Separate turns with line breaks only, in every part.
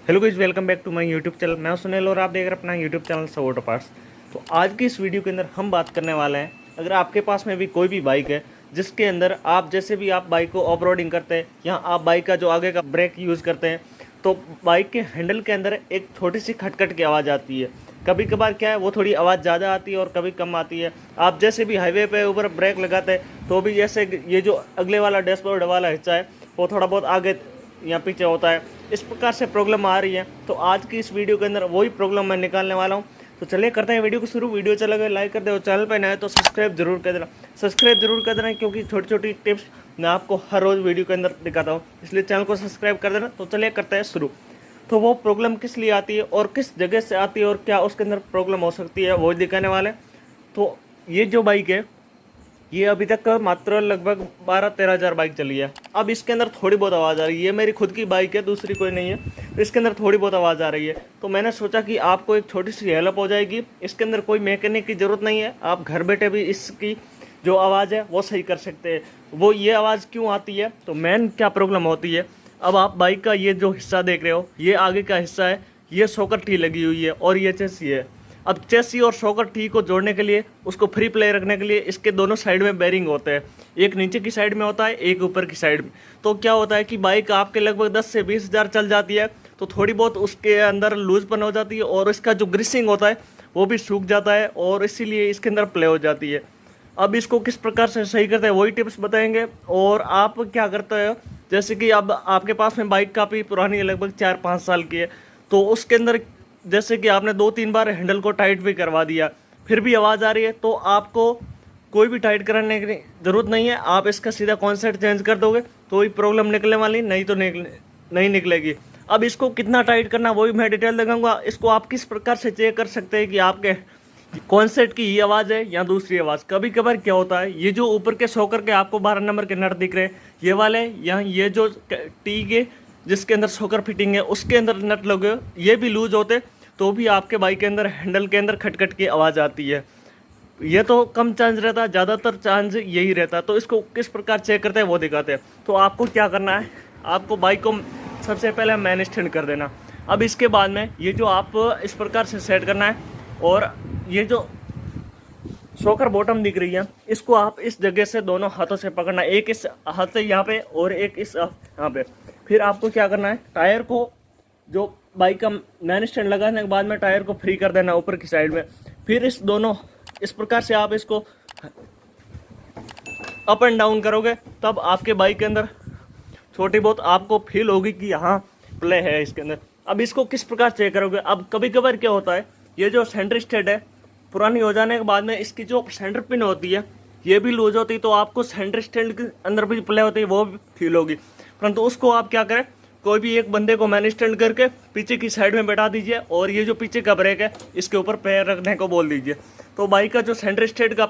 Hello guys, welcome back to my YouTube channel. मैं हूं सुनील और आप देख रहे हैं अपना यूट्यूब चैनल सौ ऑटो पार्ट्स। तो आज की इस वीडियो के अंदर हम बात करने वाले हैं, अगर आपके पास में भी कोई भी बाइक है जिसके अंदर आप जैसे भी आप बाइक को ऑफ रोडिंग करते हैं या आप बाइक का जो आगे का ब्रेक यूज़ करते हैं, तो बाइक के हैंडल के अंदर एक छोटी सी खटखट की आवाज़ आती है। कभी कभार क्या है, वो थोड़ी आवाज़ ज़्यादा आती है और कभी कम आती है। आप जैसे भी हाईवे पे ऊपर ब्रेक लगाते हैं तो भी जैसे ये जो अगले वाला डैशबोर्ड वाला हिस्सा है वो थोड़ा बहुत आगे या पीछे होता है, इस प्रकार से प्रॉब्लम आ रही है। तो आज की इस वीडियो के अंदर वही प्रॉब्लम मैं निकालने वाला हूँ। तो चलिए करते हैं वीडियो को शुरू। वीडियो चला गया लाइक कर दे और चैनल पे नए तो सब्सक्राइब जरूर कर देना। सब्सक्राइब जरूर कर देना क्योंकि छोटी छोटी टिप्स मैं आपको हर रोज़ वीडियो के अंदर दिखाता हूँ, इसलिए चैनल को सब्सक्राइब कर देना। तो चलिए करते हैं शुरू। तो वो प्रॉब्लम किस लिए आती है और किस जगह से आती है और क्या उसके अंदर प्रॉब्लम हो सकती है वो दिखाने वाले। तो ये जो बाइक है ये अभी तक मात्र लगभग 12-13 हज़ार बाइक चली है। अब इसके अंदर थोड़ी बहुत आवाज़ आ रही है, ये मेरी खुद की बाइक है, दूसरी कोई नहीं है। तो इसके अंदर थोड़ी बहुत आवाज़ आ रही है, तो मैंने सोचा कि आपको एक छोटी सी हेल्प हो जाएगी। इसके अंदर कोई मैकेनिक की ज़रूरत नहीं है, आप घर बैठे भी इसकी जो आवाज़ है वो सही कर सकते हैं। वो ये आवाज़ क्यों आती है, तो मेन क्या प्रॉब्लम होती है। अब आप बाइक का ये जो हिस्सा देख रहे हो, ये आगे का हिस्सा है, ये शॉकर टी लगी हुई है और ये चेसी है। अब चेसी और शॉकर टी को जोड़ने के लिए, उसको फ्री प्ले रखने के लिए इसके दोनों साइड में बेरिंग होते हैं। एक नीचे की साइड में होता है, एक ऊपर की साइड में। तो क्या होता है कि बाइक आपके लगभग 10 से 20 हज़ार चल जाती है तो थोड़ी बहुत उसके अंदर लूजपन हो जाती है और इसका जो ग्रीसिंग होता है वो भी सूख जाता है और इसीलिए इसके अंदर प्ले हो जाती है। अब इसको किस प्रकार से सही करते हैं वही टिप्स बताएंगे। और आप क्या करते हो, जैसे कि अब आपके पास में बाइक काफ़ी पुरानी है, लगभग 4-5 साल की है, तो उसके अंदर जैसे कि आपने 2-3 बार हैंडल को टाइट भी करवा दिया, फिर भी आवाज़ आ रही है, तो आपको कोई भी टाइट कराने की ज़रूरत नहीं है। आप इसका सीधा कॉन्सेप्ट चेंज कर दोगे तो ही प्रॉब्लम निकलने वाली, नहीं तो नहीं निकलेगी। अब इसको कितना टाइट करना वही मैं डिटेल दिखाऊंगा। इसको आप किस प्रकार से चेक कर सकते हैं कि आपके कॉन्सेप्ट की ये आवाज़ है या दूसरी आवाज़। कभी कभार क्या होता है, ये जो ऊपर के शॉकर के आपको 12 नंबर के नट दिख रहे हैं, ये वाले या ये जो टी के जिसके अंदर शॉकर फिटिंग है उसके अंदर नट लगे ये भी लूज होते तो भी आपके बाइक के अंदर हैंडल के अंदर खटखट की आवाज़ आती है। ये तो कम चांस रहता है, ज़्यादातर चांस यही रहता है। तो इसको किस प्रकार चेक करते हैं वो दिखाते हैं। तो आपको क्या करना है, आपको बाइक को सबसे पहले मैन स्टैंड कर देना। अब इसके बाद में ये जो आप इस प्रकार से सेट करना है और ये जो शॉकर बॉटम दिख रही है इसको आप इस जगह से दोनों हाथों से पकड़ना है, एक इस हाथ से यहाँ पे और एक इस यहाँ पे। फिर आपको क्या करना है, टायर को जो बाइक का मैन स्टैंड लगाने के बाद में टायर को फ्री कर देना ऊपर की साइड में। फिर इस दोनों इस प्रकार से आप इसको अप एंड डाउन करोगे तब आपके बाइक के अंदर छोटी बहुत आपको फील होगी कि यहाँ प्ले है इसके अंदर। अब इसको किस प्रकार चेक करोगे, अब कभी कभार क्या होता है, ये जो सेंटर स्टेट है पुरानी हो जाने के बाद में इसकी जो सेंटर पिन होती है ये भी लूज होती है, तो आपको सेंटर स्टैंड के अंदर भी प्ले होती है वो भी फील होगी। परंतु उसको आप क्या करें, कोई भी एक बंदे को मैन स्टैंड करके पीछे की साइड में बैठा दीजिए और ये जो पीछे का ब्रेक है इसके ऊपर पैर रखने को बोल दीजिए, तो बाइक का जो सेंटर स्टेट का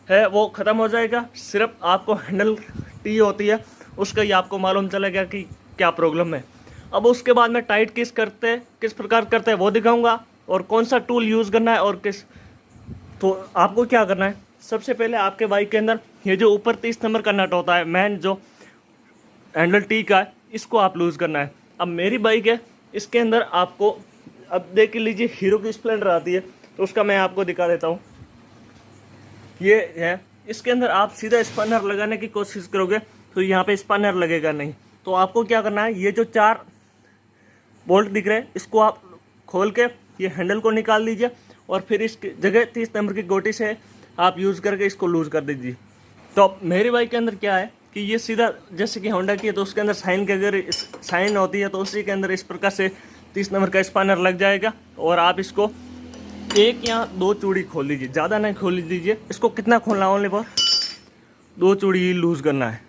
है वो ख़त्म हो जाएगा। सिर्फ आपको हैंडल टी होती है उसका ही आपको मालूम चलेगा कि क्या प्रॉब्लम है। अब उसके बाद में टाइट किस प्रकार करते हैं वो दिखाऊंगा और कौन सा टूल यूज़ करना है और किस। तो आपको क्या करना है, सबसे पहले आपके बाइक के अंदर ये जो ऊपर 30 नंबर का नट होता है मैन जो हैंडल टी का है, इसको आप लूज़ करना है। अब मेरी बाइक है, इसके अंदर आपको अब देख लीजिए हीरो की स्प्लेंडर आती है तो उसका मैं आपको दिखा देता हूँ। ये है, इसके अंदर आप सीधा स्पनर लगाने की कोशिश करोगे तो यहाँ पे स्पनर लगेगा नहीं। तो आपको क्या करना है, ये जो 4 बोल्ट दिख रहे हैं इसको आप खोल के ये हैंडल को निकाल दीजिए और फिर इस जगह 30 नंबर की गोटी से आप यूज़ करके इसको लूज़ कर दीजिए। तो मेरी बाइक के अंदर क्या है कि ये सीधा जैसे कि होंडा की है तो उसके अंदर साइन के अगर साइन होती है तो उसी के अंदर इस प्रकार से 30 नंबर का स्पैनर लग जाएगा और आप इसको 1 या 2 चूड़ी खोल लीजिए, ज़्यादा नहीं खोल दीजिए। इसको कितना खोलना, ओनली फॉर 2 चूड़ी ही लूज़ करना है।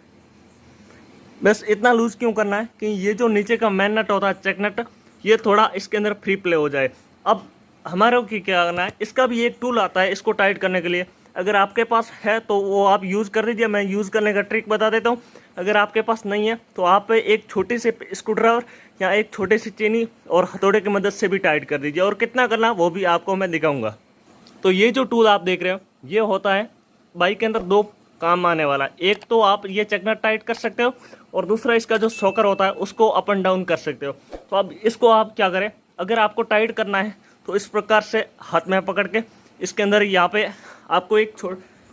बस इतना लूज़ क्यों करना है कि ये जो नीचे का मैन नट होता है चेक नट, ये थोड़ा इसके अंदर फ्री प्ले हो जाए। अब हमारे को क्या करना है, इसका भी एक टूल आता है इसको टाइट करने के लिए, अगर आपके पास है तो वो आप यूज़ कर दीजिए। मैं यूज़ करने का ट्रिक बता देता हूँ। अगर आपके पास नहीं है तो आप एक छोटी सी स्क्रूड्राइवर या एक छोटी सी चीनी और हथौड़े की मदद से भी टाइट कर दीजिए, और कितना करना वो भी आपको मैं दिखाऊंगा। तो ये जो टूल आप देख रहे हो ये होता है बाइक के अंदर 2 काम आने वाला है। एक तो आप ये चेक नट टाइट कर सकते हो और दूसरा इसका जो शॉकर होता है उसको अप एंड डाउन कर सकते हो। तो अब इसको आप क्या करें, अगर आपको टाइट करना है तो इस प्रकार से हाथ में पकड़ के इसके अंदर यहाँ पे आपको एक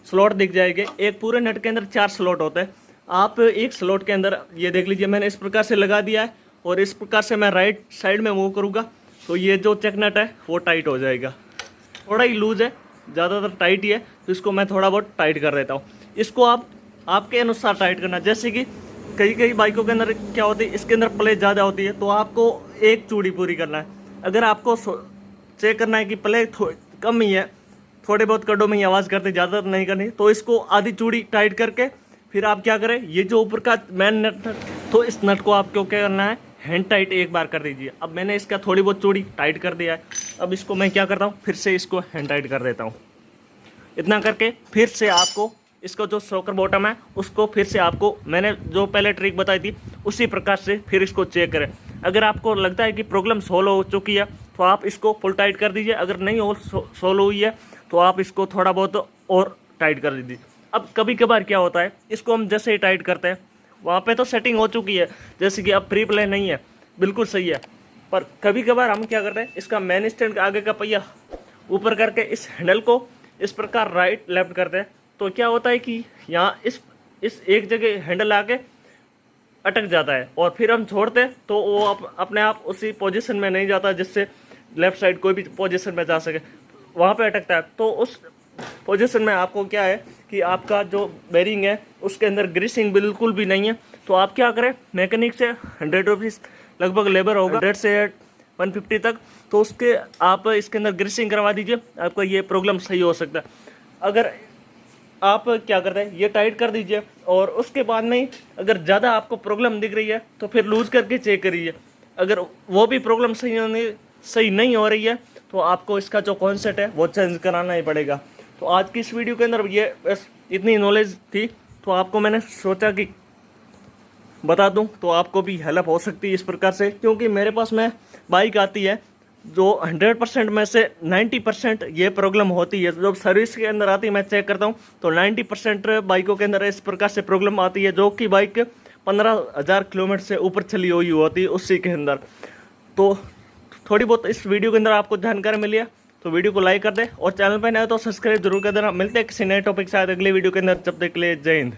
स्लॉट दिख जाएगी। एक पूरे नट के अंदर 4 स्लॉट होते हैं। आप एक स्लॉट के अंदर ये देख लीजिए मैंने इस प्रकार से लगा दिया है और इस प्रकार से मैं राइट साइड में मूव करूँगा तो ये जो चेक नट है वो टाइट हो जाएगा। थोड़ा ही लूज है, ज़्यादातर टाइट ही है, तो इसको मैं थोड़ा बहुत टाइट कर देता हूँ। इसको आप आपके अनुसार टाइट करना। जैसे कि कई बाइकों के अंदर क्या होती है, इसके अंदर प्ले ज़्यादा होती है तो आपको एक चूड़ी पूरी करना है। अगर आपको चेक करना है कि प्ले कम ही है, थोड़े बहुत कड़ों में ही आवाज़ करते, ज़्यादा नहीं करनी, तो इसको आधी चूड़ी टाइट करके फिर आप क्या करें, ये जो ऊपर का मेन नट है तो इस नट को आपको क्या करना है, हैंड टाइट एक बार कर दीजिए। अब मैंने इसका थोड़ी बहुत चूड़ी टाइट कर दिया है। अब इसको मैं क्या करता हूँ, फिर से इसको हैंड टाइट कर देता हूँ। इतना करके फिर से आपको इसका जो शॉकर बॉटम है उसको फिर से आपको मैंने जो पहले ट्रिक बताई थी उसी प्रकार से फिर इसको चेक करें। अगर आपको लगता है कि प्रॉब्लम सोल्व हो चुकी है तो आप इसको फुल टाइट कर दीजिए। अगर नहीं हो सोल्व हुई है तो आप इसको थोड़ा बहुत और टाइट कर दीजिए। अब कभी कभार क्या होता है, इसको हम जैसे ही टाइट करते हैं वहाँ पे तो सेटिंग हो चुकी है, जैसे कि अब फ्री प्ले नहीं है, बिल्कुल सही है, पर कभी कभार हम क्या करते हैं, इसका मेन स्टैंड आगे का पहिया ऊपर करके इस हैंडल को इस प्रकार राइट लेफ्ट करते हैं तो क्या होता है कि यहाँ इस एक जगह हैंडल आके अटक जाता है और फिर हम छोड़ते हैं तो वो अपने आप उसी पोजीशन में नहीं जाता जिससे लेफ्ट साइड कोई भी पोजीशन में जा सके, वहाँ पे अटकता है। तो उस पोजीशन में आपको क्या है कि आपका जो बेरिंग है उसके अंदर ग्रीसिंग बिल्कुल भी नहीं है। तो आप क्या करें, मैकेनिक से 100 रुपीज़ लगभग लेबर होगा, 100 से 150 तक, तो उसके आप इसके अंदर ग्रीसिंग करवा दीजिए, आपका ये प्रॉब्लम सही हो सकता है। अगर आप क्या करते हैं, ये टाइट कर दीजिए और उसके बाद में अगर ज़्यादा आपको प्रॉब्लम दिख रही है तो फिर लूज करके चेक करिए। अगर वो भी प्रॉब्लम सही नहीं हो रही है तो आपको इसका जो कॉन्सेप्ट है वो चेंज कराना ही पड़ेगा। तो आज की इस वीडियो के अंदर ये बस इतनी नॉलेज थी, तो आपको मैंने सोचा कि बता दूं तो आपको भी हेल्प हो सकती है इस प्रकार से, क्योंकि मेरे पास में बाइक आती है जो 100% में से 90% ये प्रॉब्लम होती है। जब सर्विस के अंदर आती है मैं चेक करता हूँ तो 90% बाइकों के अंदर इस प्रकार से प्रॉब्लम आती है, जो कि बाइक 15,000 किलोमीटर से ऊपर चली हुई होती है उसी के अंदर। तो थोड़ी बहुत इस वीडियो के अंदर आपको जानकारी मिली है तो वीडियो को लाइक कर दे और चैनल पर नए तो सब्सक्राइब जरूर कर देना। मिलते हैं किसी नए टॉपिक के साथ अगले वीडियो के अंदर, जब तक के लिए जय हिंद।